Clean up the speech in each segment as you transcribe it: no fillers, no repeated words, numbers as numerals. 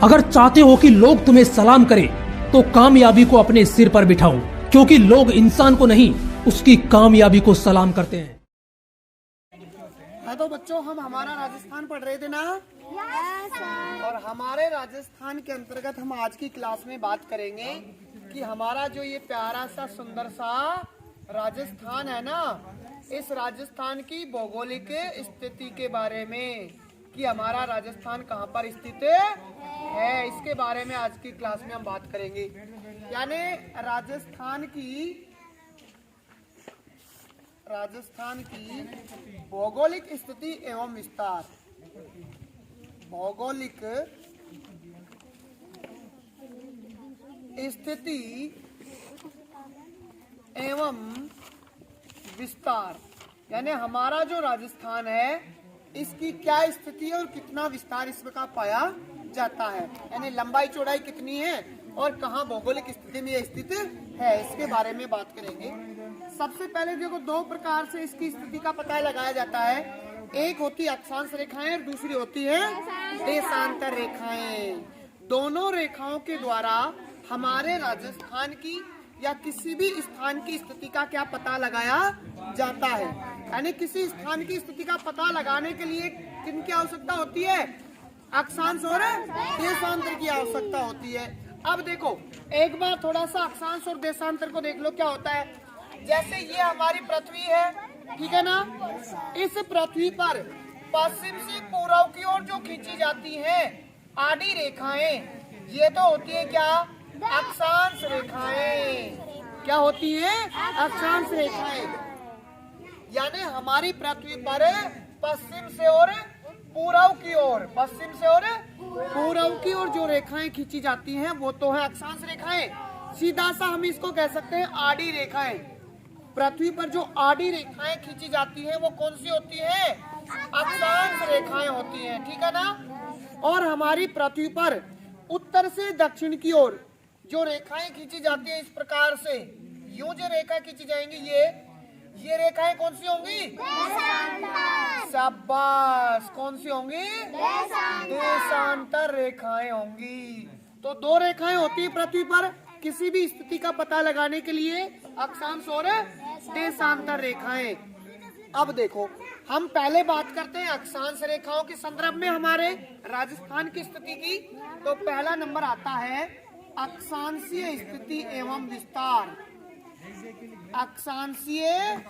अगर चाहते हो कि लोग तुम्हें सलाम करें तो कामयाबी को अपने सिर पर बिठाओ, क्योंकि लोग इंसान को नहीं उसकी कामयाबी को सलाम करते हैं। हाँ तो बच्चों, हम हमारा राजस्थान पढ़ रहे थे ना। और हमारे राजस्थान के अंतर्गत हम आज की क्लास में बात करेंगे कि हमारा जो ये प्यारा सा सुंदर सा राजस्थान है ना, इस राजस्थान की भौगोलिक स्थिति के बारे में, कि हमारा राजस्थान कहाँ पर स्थित है, इसके बारे में आज की क्लास में हम बात करेंगे। यानी राजस्थान की भौगोलिक स्थिति एवं विस्तार। भौगोलिक स्थिति एवं विस्तार, यानी हमारा जो राजस्थान है इसकी क्या स्थिति है और कितना विस्तार इसका पाया जाता है, यानी लंबाई चौड़ाई कितनी है और कहाँ भौगोलिक स्थिति में यह स्थित है, इसके बारे में बात करेंगे। सबसे पहले देखो, दो प्रकार से इसकी स्थिति का पता लगाया जाता है। एक होती है अक्षांश रेखाएं और दूसरी होती है देशांतर रेखाएं। दोनों रेखाओं के द्वारा हमारे राजस्थान की या किसी भी स्थान की स्थिति का क्या पता लगाया जाता है। यानी किसी स्थान की स्थिति का पता लगाने के लिए किनकी आवश्यकता होती है? अक्षांश और देशांतर की आवश्यकता होती है। अब देखो, एक बार थोड़ा सा अक्षांश और देशांतर को देख लो क्या होता है। जैसे ये हमारी पृथ्वी है, ठीक है ना। इस पृथ्वी पर पश्चिम से पूर्व की ओर जो खींची जाती है आड़ी रेखाएं, ये तो होती है क्या? अक्षांश रेखाएं। क्या होती है? अक्षांश रेखाएं। यानी हमारी पृथ्वी पर पश्चिम से और पूर्व की ओर, पश्चिम से और पूर्व की ओर जो रेखाएं खींची जाती हैं वो तो है अक्षांश रेखाएं। सीधा सा हम इसको कह सकते हैं आड़ी रेखाएं। पृथ्वी पर जो आड़ी रेखाएं खींची जाती हैं वो कौन सी होती है? अक्षांश रेखाएं होती हैं, ठीक है ना। और हमारी पृथ्वी पर उत्तर से दक्षिण की ओर जो रेखाएं खींची जाती हैं इस प्रकार से, यूं जो रेखा खींची जाएंगी, ये रेखाएं कौन सी होंगी? शाबाश, कौन सी होंगी? देशांतर रेखाएं होंगी। तो दो रेखाएं होती है पृथ्वी पर किसी भी स्थिति का पता लगाने के लिए, अक्षांश और देशांतर रेखाएं। अब देखो, हम पहले बात करते हैं अक्षांश रेखाओं के संदर्भ में हमारे राजस्थान की स्थिति की। तो पहला नंबर आता है अक्षांशीय स्थिति एवं विस्तार। अक्षांशीय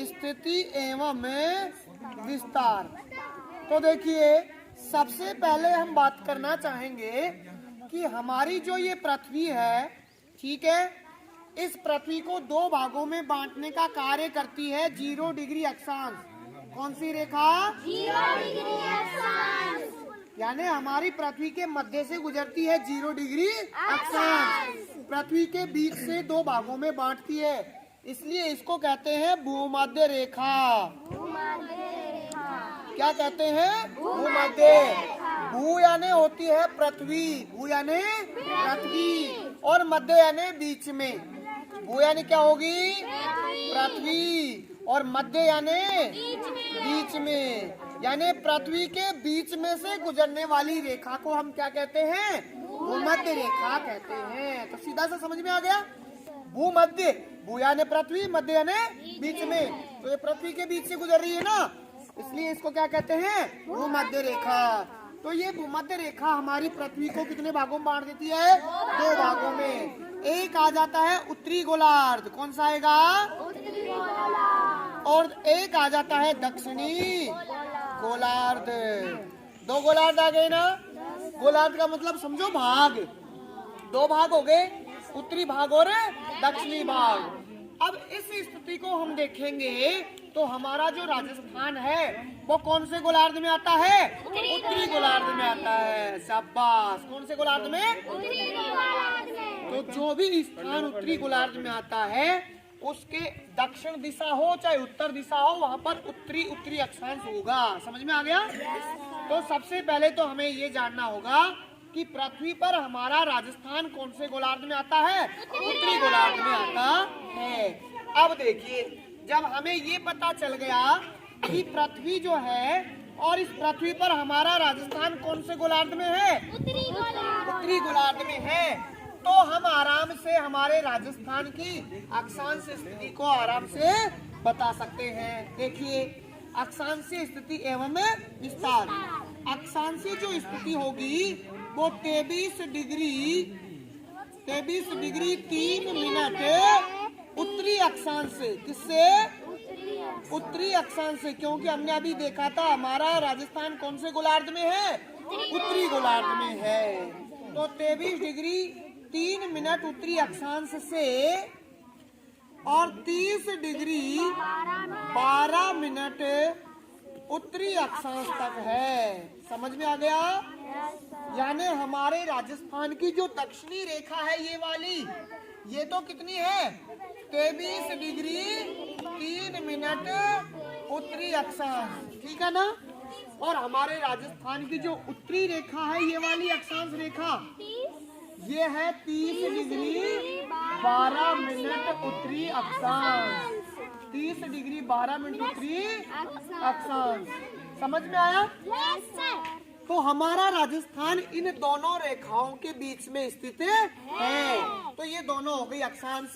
स्थिति एवं विस्तार। तो देखिए, सबसे पहले हम बात करना चाहेंगे कि हमारी जो ये पृथ्वी है, ठीक है, इस पृथ्वी को दो भागों में बांटने का कार्य करती है 0 डिग्री अक्षांश। कौन सी रेखा? 0 डिग्री अक्षांश। यानी हमारी पृथ्वी के मध्य से गुजरती है 0 डिग्री अक्षांश। पृथ्वी के बीच से दो भागों में बांटती है, इसलिए इसको कहते हैं भूमध्य रेखा। क्या कहते हैं? भूमध्य। भू यानी होती है पृथ्वी, भू यानी पृथ्वी, और मध्य यानी बीच में। भू यानी क्या होगी? पृथ्वी, और मध्य यानी बीच में। यानी पृथ्वी के बीच में से गुजरने वाली रेखा को हम क्या कहते हैं? भूमध्य रेखा कहते हैं। तो सीधा सा समझ में आ गया, भूमध्य। भू यानी पृथ्वी, मध्य यानी बीच में। तो ये पृथ्वी के बीच से गुजर रही है ना, इसलिए इसको क्या कहते हैं? भूमध्य रेखा। तो ये भूमध्य रेखा हमारी पृथ्वी को कितने भागों में बांट देती है? दो भागों में। एक आ जाता है उत्तरी गोलार्ध, कौन सा आएगा? उत्तरी गोलार्ध। और एक आ जाता है दक्षिणी गोलार्ध। दो गोलार्ध आ गए ना। गोलार्ध का मतलब समझो भाग, दो भाग हो गए, उत्तरी भाग और दक्षिणी भाग। अब इस स्थिति को हम देखेंगे तो हमारा जो राजस्थान है वो कौन से गोलार्ध में आता है? उत्तरी गोलार्ध में आता है। शाबाश, कौन से गोलार्ध में? उत्तरी गोलार्ध में। तो जो भी स्थान उत्तरी गोलार्ध में आता है उसके दक्षिण दिशा हो चाहे उत्तर दिशा हो, वहाँ पर उत्तरी अक्षांश होगा। समझ में आ गया? तो सबसे पहले तो हमें ये जानना होगा कि पृथ्वी पर हमारा राजस्थान कौन से गोलार्ध में आता है? उत्तरी गोलार्ध में आता है। अब देखिए, जब हमें ये पता चल गया कि पृथ्वी जो है और इस पृथ्वी पर हमारा राजस्थान कौन से गोलार्ध में है? उत्तरी गोलार्ध। उत्तरी गोलार्ध में है। तो हम आराम से हमारे राजस्थान की अक्षांश स्थिति को आराम से बता सकते हैं। देखिए, अक्षांशीय स्थिति एवं विस्तार। अक्षांशीय जो स्थिति होगी वो 23 डिग्री 3 मिनट उत्तरी अक्षांश से। किससे? उत्तरी अक्षांश से, क्योंकि हमने अभी देखा था हमारा राजस्थान कौन से गोलार्ध में है? उत्तरी गोलार्ध में है। तो 23 डिग्री 3 मिनट उत्तरी अक्षांश से और 30 डिग्री 12 मिनट उत्तरी अक्षांश तक है। समझ में आ गया? यानी हमारे राजस्थान की जो दक्षिणी रेखा है ये वाली, ये तो कितनी है? 23 डिग्री 3 मिनट उत्तरी अक्षांश, ठीक है ना? और हमारे राजस्थान की जो उत्तरी रेखा है ये वाली अक्षांश रेखा, ये है 30 डिग्री 12 मिनट उत्तरी अक्षांश। 30 डिग्री 12 मिनट उत्तरी अक्षांश। समझ में आया? Yes sir. तो हमारा राजस्थान इन दोनों रेखाओं के बीच में स्थित है। तो ये दोनों हो गई अक्षांश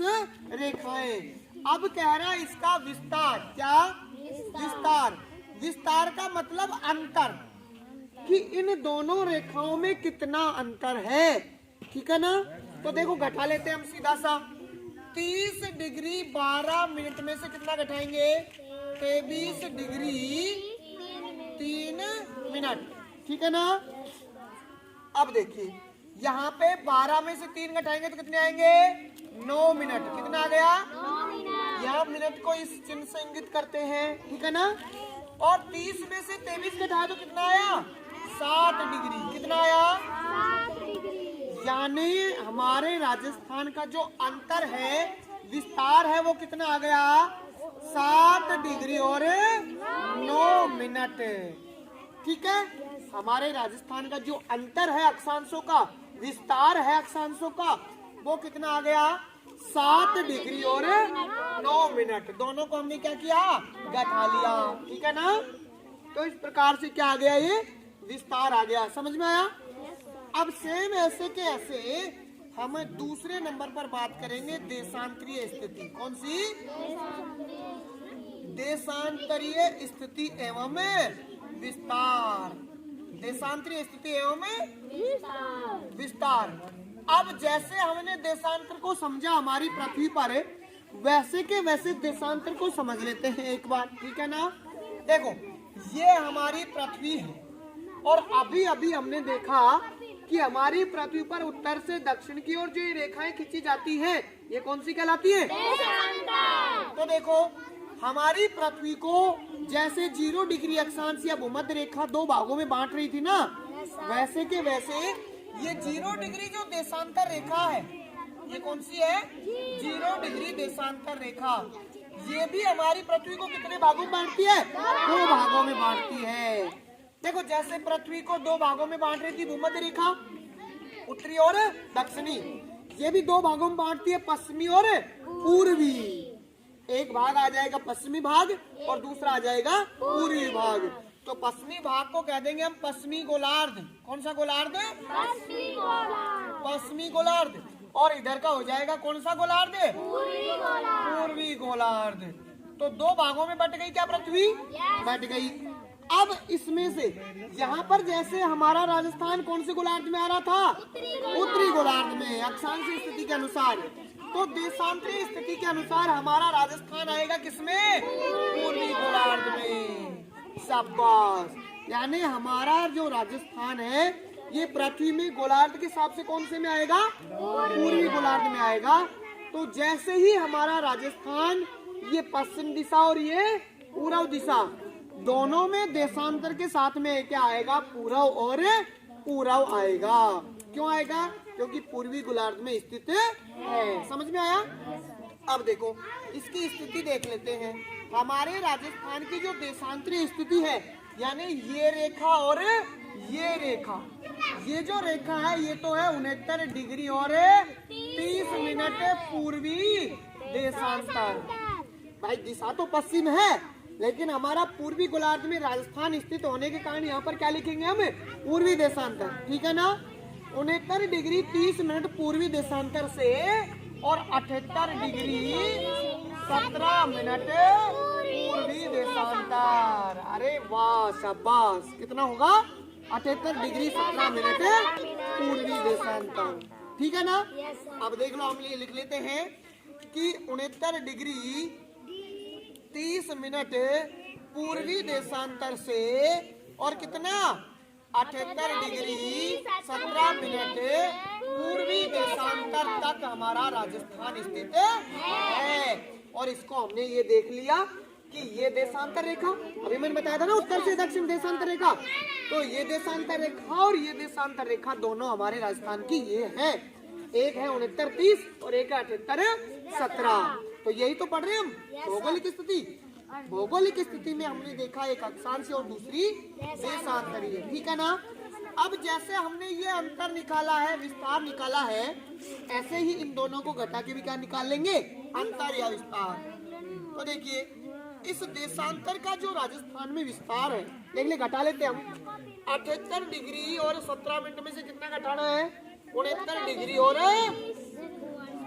रेखाएं। अब कह रहा है इसका विस्तार। क्या? विस्तार। विस्तार का मतलब अंतर, कि इन दोनों रेखाओं में कितना अंतर है, ठीक है ना? तो देखो घटा लेते हैं हम सीधा सा। 30 डिग्री 12 मिनट में से कितना घटाएंगे? 23 डिग्री 3 मिनट, ठीक है ना? अब देखिए यहाँ पे 12 में से 3 घटाएंगे तो कितने आएंगे? 9 मिनट। कितना आ गया? 9 मिनट। यहाँ मिनट को इस चिन्ह से इंगित करते हैं, ठीक है ना? और 30 में से 23 घटाया तो कितना आया? 7 डिग्री। कितना आया? 7 डिग्री। यानी हमारे राजस्थान का जो अंतर है, विस्तार है, वो कितना आ गया? 7 डिग्री और 9 मिनट, ठीक है? हमारे राजस्थान का जो अंतर है अक्षांशों का, विस्तार है अक्षांशों का, वो कितना आ गया? 7 डिग्री और 9 मिनट। दोनों को हमने क्या किया? घटा लिया, ठीक है ना? तो इस प्रकार से क्या आ गया? ये विस्तार आ गया। समझ में आया? अब सेम ऐसे के ऐसे हम दूसरे नंबर पर बात करेंगे देशांतरीय स्थिति। कौन सी? देशांतरीय स्थिति एवं विस्तार। देशांतरीय स्थिति एवं विस्तार। अब जैसे हमने देशांतर को समझा हमारी पृथ्वी पर, वैसे के वैसे देशांतर को समझ लेते हैं एक बार, ठीक है ना? देखो, ये हमारी पृथ्वी है और अभी अभी हमने देखा कि हमारी पृथ्वी पर उत्तर से दक्षिण की ओर जो ये रेखाएं खींची जाती हैं, ये कौन सी कहलाती है? तो देखो, हमारी पृथ्वी को जैसे 0 डिग्री अक्षांश या भूमध्य रेखा 2 भागों में बांट रही थी ना, वैसे के वैसे ये 0 डिग्री जो देशांतर रेखा है, ये कौन सी है? 0 डिग्री देशांतर रेखा। ये भी हमारी पृथ्वी को कितने भागों में बांटती है? 2 भागों में बांटती है। देखो, जैसे पृथ्वी को 2 भागों में बांट रही थी भूमध्य रेखा, उत्तरी और दक्षिणी, ये भी 2 भागों में बांटती है, पश्चिमी और पूर्वी। एक भाग आ जाएगा पश्चिमी भाग और दूसरा आ जाएगा पूर्वी भाग। तो पश्चिमी भाग को कह देंगे हम पश्चिमी गोलार्ध। कौन सा गोलार्ध? पश्चिमी गोलार्ध। पश्चिमी गोलार्ध। और इधर का हो जाएगा कौन सा गोलार्ध? पूर्वी गोलार्ध। पूर्वी गोलार्ध। तो 2 भागों में बट गई क्या पृथ्वी? बट गई। अब इसमें से यहाँ पर जैसे हमारा राजस्थान कौन से गोलार्ध में आ रहा था? उत्तरी गोलार्ध में, अक्षांशीय स्थिति के अनुसार। तो देशांतरीय स्थिति के अनुसार हमारा राजस्थान आएगा किसमें? पूर्वी गोलार्ध में। शाबाश। यानी हमारा जो राजस्थान है ये पृथ्वी में गोलार्ध के हिसाब से कौन से में आएगा? पूर्वी गोलार्ध में आएगा। तो जैसे ही हमारा राजस्थान ये पश्चिम दिशा और ये पूर्व दिशा, दोनों में देशांतर के साथ में क्या आएगा? पूर्व और पूर्व आएगा। क्यों आएगा? क्योंकि पूर्वी गोलार्ध में स्थित है। समझ में आया? अब देखो, इसकी स्थिति देख लेते हैं। हमारे राजस्थान की जो देशांतरीय स्थिति है, यानी ये रेखा और ये रेखा, ये जो रेखा है ये तो है 69 डिग्री और 30 मिनट पूर्वी देशांतर। भाई दिशा तो पश्चिम है, लेकिन हमारा पूर्वी गोलार्ध में राजस्थान स्थित होने के कारण यहाँ पर क्या लिखेंगे हम? पूर्वी देशांतर, ठीक है ना। 69 डिग्री 30 मिनट पूर्वी देशांतर से और 78 डिग्री 17 मिनट पूर्वी देशांतर। अरे वाह, शाबाश। कितना होगा? 78 डिग्री 17 मिनट पूर्वी देशांतर, ठीक है ना। अब देख लो, हम ये लिख लेते हैं कि 69 डिग्री 30 मिनट पूर्वी देशांतर से और कितना? 78 डिग्री 17 मिनट पूर्वी देशांतर तक हमारा राजस्थान स्थित है। और इसको हमने ये देख लिया कि ये देशांतर रेखा, अभी मैंने बताया था ना, उत्तर से दक्षिण देशांतर रेखा, तो ये देशांतर रेखा और ये देशांतर रेखा दोनों हमारे राजस्थान की ये है। एक है 69-30 और एक है 78-17। तो यही तो पढ़ रहे हैं हम, भौगोलिक स्थिति। भौगोलिक स्थिति में हमने देखा एक अक्षांश और दूसरी देशांतरीय, ठीक है ना। अब जैसे हमने ये अंतर निकाला है, विस्तार निकाला है, ऐसे ही इन दोनों को घटा के भी क्या निकाल लेंगे? अंतर या विस्तार। तो देखिए, इस देशांतर का जो राजस्थान में विस्तार है, देख ले, घटा लेते हम। 78 डिग्री और 17 मिनट में से कितना घटाना है? 69 डिग्री और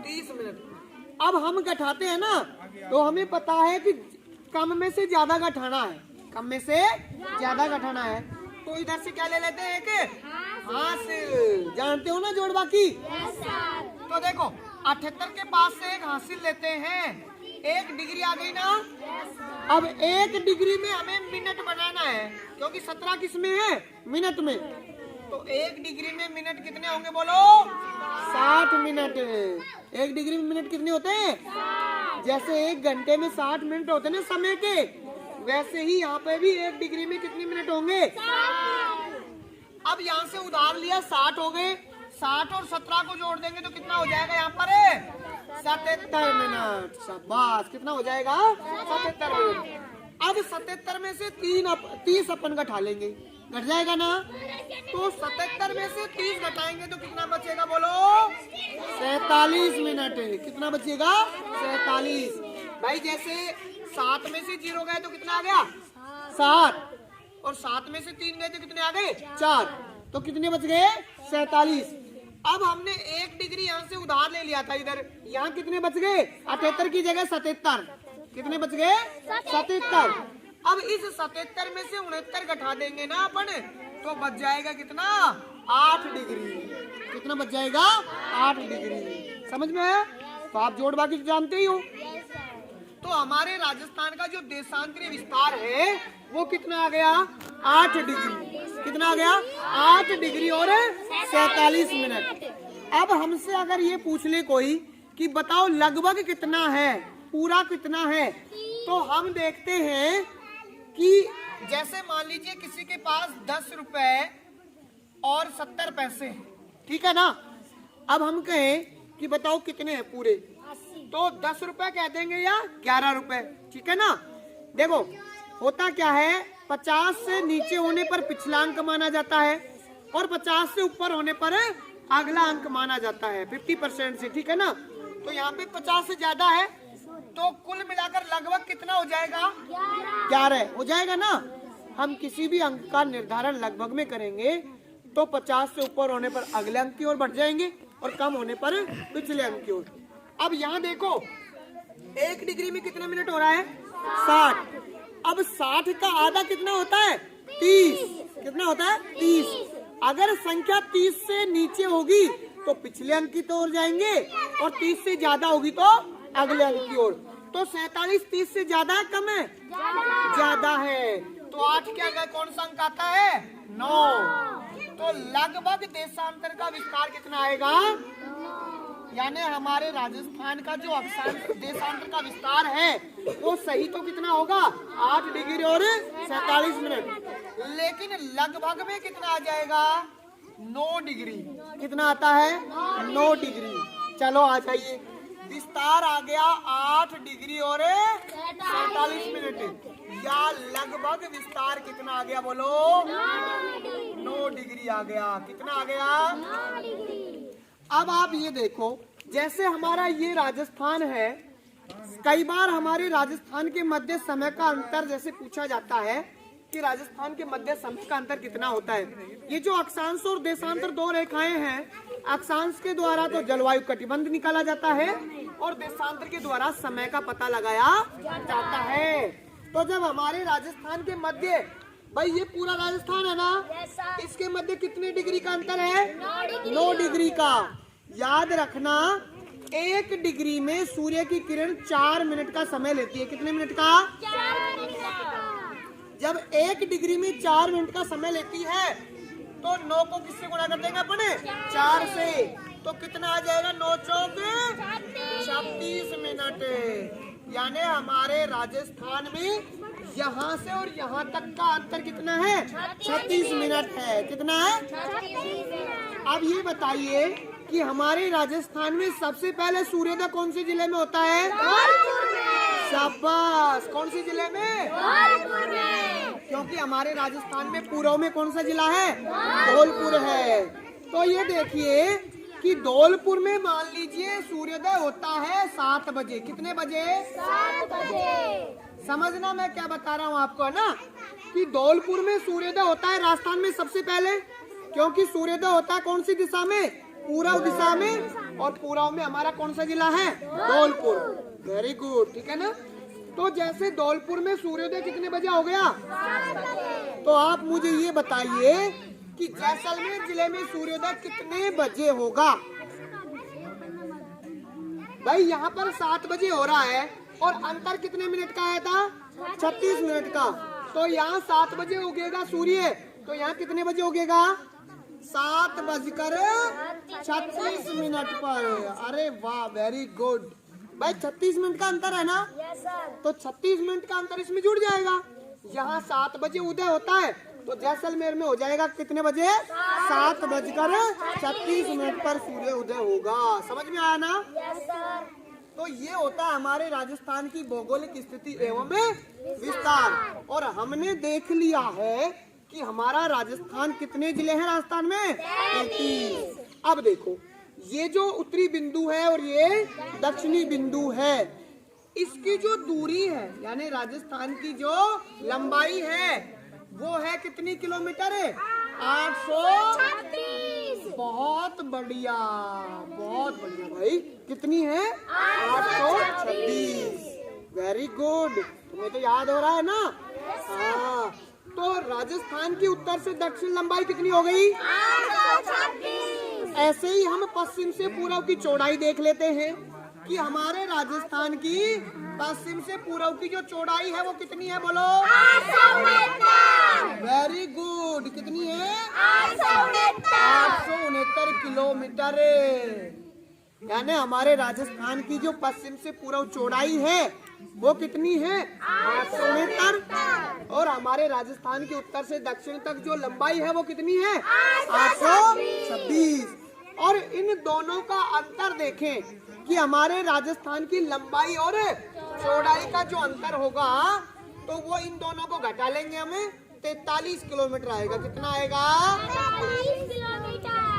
30 मिनट। अब हम घटाते हैं ना, तो हमें पता है कि कम में से ज्यादा घटाना है, कम में से ज्यादा घटाना है। तो इधर से क्या ले लेते हैं? कि हासिल, जानते हो ना जोड़ बाकी। तो देखो, 78 के पास से एक हासिल लेते हैं, 1 डिग्री आ गई ना। अब 1 डिग्री में हमें मिनट बनाना है, क्योंकि 17 किस में है? मिनट में। तो 1 डिग्री में मिनट कितने होंगे बोलो? 60 मिनट। 1 डिग्री में मिनट कितने होते हैं? जैसे 1 घंटे में 60 मिनट होते हैं ना समय के, वैसे ही यहाँ पे भी 1 डिग्री में कितने मिनट होंगे? अब यहाँ से उधार लिया, 60 हो गए। 60 और 17 को जोड़ देंगे तो कितना हो जाएगा यहाँ पर? 77 मिनट। शाबाश, कितना हो जाएगा? 77 मिनट। अब 77 में से 30 अपन घटा लेंगे, घट जाएगा ना। तो 77 में से 30 घटाएंगे तो कितना बचेगा बोलो? 47 मिनट। कितना बचेगा? 47। भाई जैसे 7 में से 0 गए तो कितना आ गया? 7। और 7 में से 3 गए तो कितने आ गए? 4। तो कितने बच गए? 47। अब हमने 1 डिग्री यहाँ से उधार ले लिया था, इधर यहाँ कितने बच गए? 78 की जगह 77। कितने बच गए? 77। अब इस 77 में से 69 घटा देंगे ना अपन, तो बच जाएगा कितना? 8 डिग्री। कितना बच जाएगा? 8 डिग्री। समझ में आया? तो आप जोड़ बाकी जानते ही हो। तो हमारे राजस्थान का जो देशांतरीय विस्तार है वो कितना आ गया? 8 डिग्री। कितना आ गया? 8 डिग्री और 47 मिनट। अब हमसे अगर ये पूछ ले कोई कि बताओ लगभग कितना है, पूरा कितना है, तो हम देखते हैं कि जैसे मान लीजिए किसी के पास 10 रुपए और 70 पैसे, ठीक है ना। अब हम कहें कि बताओ कितने हैं पूरे, तो 10 रुपए कह देंगे या 11 रुपए, ठीक है ना। देखो होता क्या है, 50 से नीचे होने पर पिछला अंक माना जाता है और 50 से ऊपर होने पर अगला अंक माना जाता है 50% से, ठीक है ना। तो यहाँ पे 50 से ज्यादा है, तो कुल मिलाकर लगभग कितना हो जाएगा? 11 हो जाएगा ना। हम किसी भी अंक का निर्धारण लगभग में करेंगे तो 50 से ऊपर होने पर अगले अंक की ओर बढ़ जाएंगे और कम होने पर पिछले अंक की ओर। अब यहाँ देखो 1 डिग्री में कितने मिनट हो रहा है? 60। अब 60 का आधा कितना होता है? 30। कितना होता है? 30। अगर संख्या 30 से नीचे होगी तो पिछले अंक की ओर जाएंगे और 30 से ज्यादा होगी तो अगले अंक की ओर। तो 47 30 से ज्यादा है कम है? ज्यादा है। तो 8 क्या गया? कौन सा अंक आता है? 9। तो लगभग देशांतर का विस्तार कितना आएगा? यानी हमारे राजस्थान का जो अक्षांश देशांतर का विस्तार है वो सही तो कितना होगा? 8 डिग्री और 47 मिनट। लेकिन लगभग में कितना आ जाएगा? 9 डिग्री। कितना आता है? 9 डिग्री। चलो आ जाइए, विस्तार आ गया 8 डिग्री और 47 मिनट, या लगभग विस्तार कितना आ गया बोलो? 9 डिग्री आ गया। कितना आ गया? अब आप ये देखो, जैसे हमारा ये राजस्थान है, कई बार हमारे राजस्थान के मध्य समय का अंतर जैसे पूछा जाता है कि राजस्थान के मध्य समय का अंतर कितना होता है। ये जो अक्षांश और देशांतर दो रेखाएं हैं, अक्षांश के द्वारा तो जलवायु कटिबंध निकाला जाता है और देशांतर के द्वारा समय का पता लगाया जाता है। तो जब हमारे राजस्थान के मध्य, भाई ये पूरा राजस्थान है ना, इसके मध्य कितने डिग्री का अंतर है? 9 डिग्री का। याद रखना 1 डिग्री में सूर्य की किरण 4 मिनट का समय लेती है। कितने मिनट का? 4 मिनट का। जब 1 डिग्री में 4 मिनट का समय लेती है तो 9 को किससे गुणा कर देंगे अपने? 4 से। तो कितना आ जाएगा? 9 चौक 36 मिनट। यानी हमारे राजस्थान में यहाँ से और यहाँ तक का अंतर कितना है? 36 मिनट है। कितना है? 36 मिनट। अब ये बताइए कि हमारे राजस्थान में सबसे पहले सूर्योदय कौन से जिले में होता है? शाबाश। कौन सी जिले में? क्योंकि हमारे राजस्थान में पूर्व में कौन सा जिला है? धौलपुर है। तो ये देखिए कि धौलपुर में मान लीजिए सूर्योदय होता है 7 बजे। कितने बजे? 7 बजे। समझना मैं क्या बता रहा हूँ आपको, है ना, कि धौलपुर में सूर्योदय होता है राजस्थान में सबसे पहले, क्योंकि सूर्योदय होता है कौन सी दिशा में? पूर्व दिशा में। और पूर्व में हमारा कौन सा जिला है? धौलपुर। वेरी गुड, ठीक है ना। तो जैसे धौलपुर में सूर्योदय कितने बजे हो गया? 7 बजे। तो आप मुझे ये बताइए कि जैसलमेर जिले में सूर्योदय कितने बजे होगा? भाई यहाँ पर 7 बजे हो रहा है और अंतर कितने मिनट का आया था? 36 मिनट का। तो यहाँ 7 बजे उगेगा सूर्य, तो यहाँ कितने बजे उगेगा? 7:36 पर। अरे वाह, वेरी गुड। भाई 36 मिनट का अंतर है ना, यस सर। तो 36 मिनट का अंतर इसमें जुड़ जाएगा। यहाँ 7 बजे उदय होता है तो जैसलमेर में हो जाएगा कितने बजे? 7:36 पर सूर्य उदय होगा। समझ में आया ना? Yes sir. तो ये होता है हमारे राजस्थान की भौगोलिक स्थिति एवं विस्तार। और हमने देख लिया है कि हमारा राजस्थान कितने जिले हैं राजस्थान में? 33। अब देखो, ये जो उत्तरी बिंदु है और ये दक्षिणी बिंदु है, इसकी जो दूरी है यानी राजस्थान की जो लंबाई है वो है कितनी किलोमीटर है? 836। बहुत बढ़िया, बहुत बढ़िया भाई। कितनी है? 836। वेरी गुड, तुम्हें तो याद हो रहा है ना? हाँ। तो राजस्थान की उत्तर से दक्षिण लंबाई कितनी हो गई? 836। ऐसे ही हम पश्चिम से पूर्व की चौड़ाई देख लेते हैं कि हमारे राजस्थान की पश्चिम से पूर्व की जो चौड़ाई है वो कितनी है? बोलो। 869। Very good. कितनी है? 869 किलोमीटर। यानी हमारे राजस्थान की जो पश्चिम से पूर्व चौड़ाई है वो कितनी है? 869। और हमारे राजस्थान के उत्तर से दक्षिण तक जो लंबाई है वो कितनी है? 826। और इन दोनों का अंतर देखें कि हमारे राजस्थान की लंबाई और चौड़ाई का जो अंतर होगा तो वो इन दोनों को घटा लेंगे, हमें 43 किलोमीटर आएगा। कितना आएगा? 43 किलोमीटर।